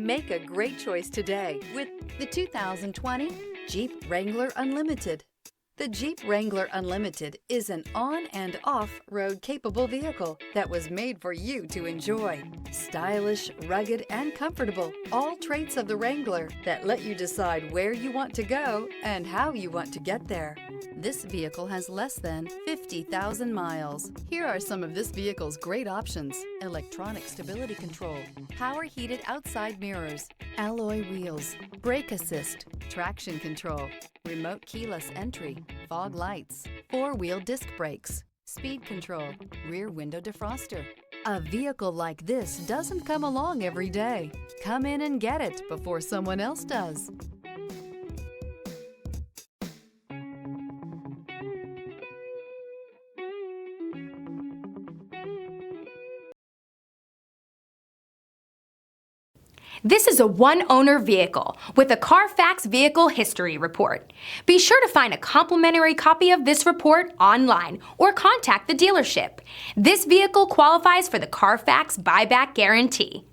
Make a great choice today with the 2020 Jeep Wrangler Unlimited. The Jeep Wrangler Unlimited is an on- and off-road capable vehicle that was made for you to enjoy. Stylish, rugged, and comfortable, all traits of the Wrangler that let you decide where you want to go and how you want to get there. This vehicle has less than 50,000 miles. Here are some of this vehicle's great options: electronic stability control, power heated outside mirrors, alloy wheels, brake assist, traction control, remote keyless entry, fog lights, four-wheel disc brakes, speed control, rear window defroster. A vehicle like this doesn't come along every day. Come in and get it before someone else does. This is a one-owner vehicle with a CARFAX Vehicle History Report. Be sure to find a complimentary copy of this report online or contact the dealership. This vehicle qualifies for the CARFAX Buyback Guarantee.